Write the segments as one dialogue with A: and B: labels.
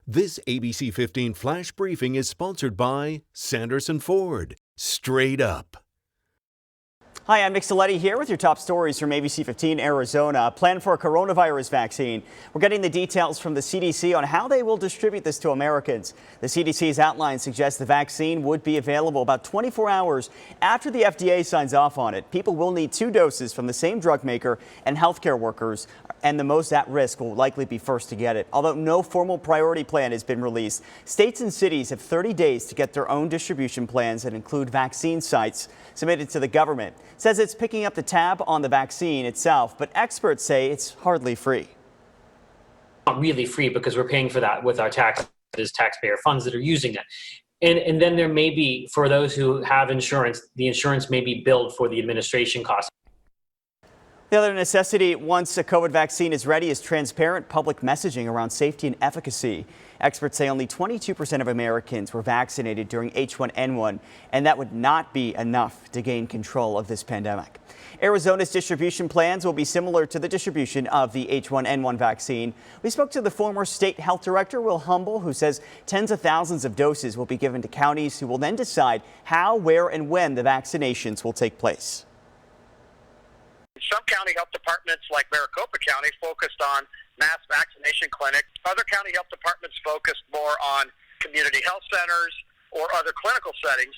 A: This ABC 15 Flash Briefing is sponsored by Sanderson Ford. Straight up.
B: Hi, I'm Nick CILETTI here with your top stories from ABC15 Arizona. Plan for a coronavirus vaccine. We're getting the details from the CDC on how they will distribute this to Americans. The CDC's outline suggests the vaccine would be available about 24 hours after the FDA signs off on it. People will need 2 doses from the same drug maker, and healthcare workers and the most at risk will likely be first to get it. Although no formal priority plan has been released, states and cities have 30 days to get their own distribution plans that include vaccine sites submitted to the government. It says it's picking up the tab on the vaccine itself, but experts say it's hardly free.
C: Not really free because we're paying for that with our taxes, taxpayer funds that are using it. And then there may be, for those who have insurance, the insurance may be billed for the administration costs.
B: The other necessity once a COVID vaccine is ready is transparent public messaging around safety and efficacy. Experts say only 22% of Americans were vaccinated during H1N1, and that would not be enough to gain control of this pandemic. Arizona's distribution plans will be similar to the distribution of the H1N1 vaccine. We spoke to the former state health director, Will Humble, who says tens of thousands of doses will be given to counties who will then decide how, where, and when the vaccinations will take place.
D: Some county health departments, like Maricopa County, focused on mass vaccination clinics. Other county health departments focused more on community health centers or other clinical settings.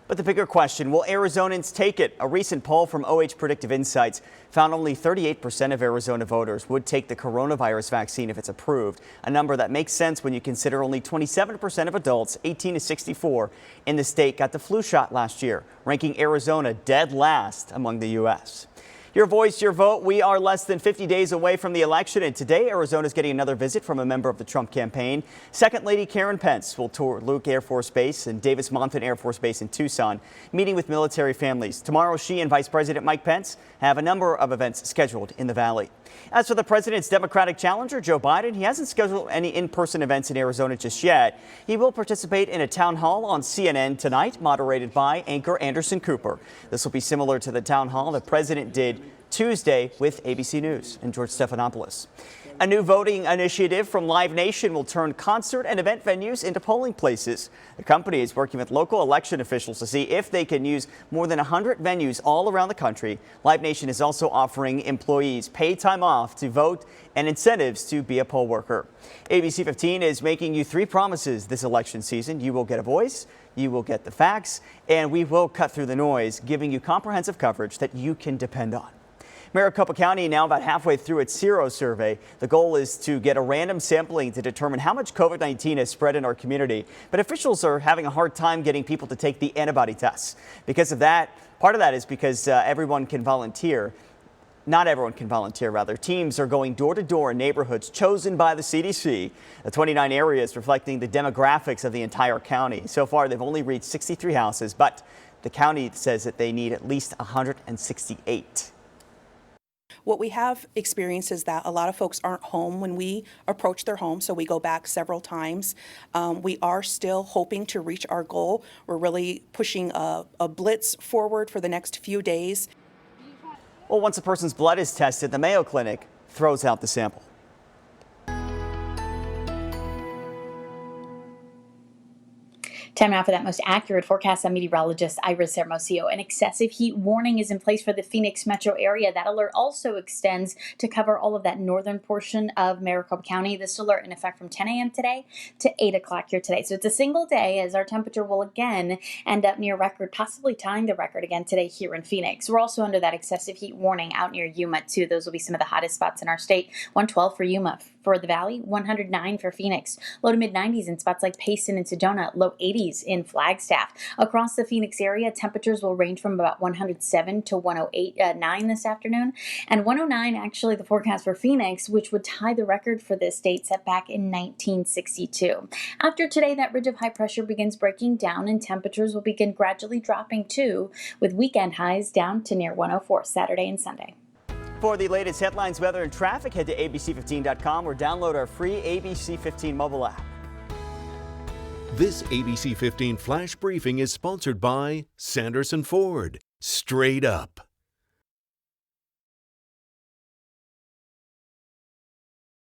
B: But the bigger question, will Arizonans take it? A recent poll from OH Predictive Insights found only 38% of Arizona voters would take the coronavirus vaccine if it's approved, a number that makes sense when you consider only 27% of adults 18 to 64 in the state got the flu shot last year, ranking Arizona dead last among the U.S. Your voice, your vote. We are less than 50 days away from the election, and today Arizona is getting another visit from a member of the Trump campaign. Second Lady Karen Pence will tour Luke Air Force Base and Davis-Monthan Air Force Base in Tucson, meeting with military families. Tomorrow, she and Vice President Mike Pence have a number of events scheduled in the Valley. As for the president's Democratic challenger, Joe Biden, he hasn't scheduled any in-person events in Arizona just yet. He will participate in a town hall on CNN tonight, moderated by anchor Anderson Cooper. This will be similar to the town hall the president did Tuesday with ABC News and George Stephanopoulos. A new voting initiative from Live Nation will turn concert and event venues into polling places. The company is working with local election officials to see if they can use more than 100 venues all around the country. Live Nation is also offering employees paid time off to vote and incentives to be a poll worker. ABC 15 is making you 3 promises this election season. You will get a voice, you will get the facts, and we will cut through the noise, giving you comprehensive coverage that you can depend on. Maricopa County now about halfway through its Sero survey. The goal is to get a random sampling to determine how much COVID-19 has spread in our community. But officials are having a hard time getting people to take the antibody tests. Because of that, part of that is because everyone can volunteer. Not everyone can volunteer, rather. Teams are going door to door in neighborhoods chosen by the CDC. The 29 areas reflecting the demographics of the entire county. So far, they've only reached 63 houses, but the county says that they need at least 168.
E: What we have experienced is that a lot of folks aren't home when we approach their home, so we go back several times. We are still hoping to reach our goal. We're really pushing a blitz forward for the next few days.
B: Well, once a person's blood is tested, the Mayo Clinic throws out the sample.
F: Time now for that most accurate forecast. I'm meteorologist Iris Hermosillo. An excessive heat warning is in place for the Phoenix metro area. That alert also extends to cover all of that northern portion of Maricopa County. This alert in effect from 10 a.m. today to 8 o'clock here today. So it's a single day as our temperature will again end up near record, possibly tying the record again today here in Phoenix. We're also under that excessive heat warning out near Yuma too. Those will be some of the hottest spots in our state. 112 for Yuma. For the Valley, 109 for Phoenix. Low to mid 90s in spots like Payson and Sedona. Low 80s in Flagstaff. Across the Phoenix area, temperatures will range from about 107 to 108.9 this afternoon. And 109 actually the forecast for Phoenix, which would tie the record for this state set back in 1962. After today, that ridge of high pressure begins breaking down and temperatures will begin gradually dropping too, with weekend highs down to near 104 Saturday and Sunday.
B: For the latest headlines, weather, and traffic, head to abc15.com or download our free ABC 15 mobile app.
A: This ABC 15 Flash Briefing is sponsored by Sanderson Ford. Straight up.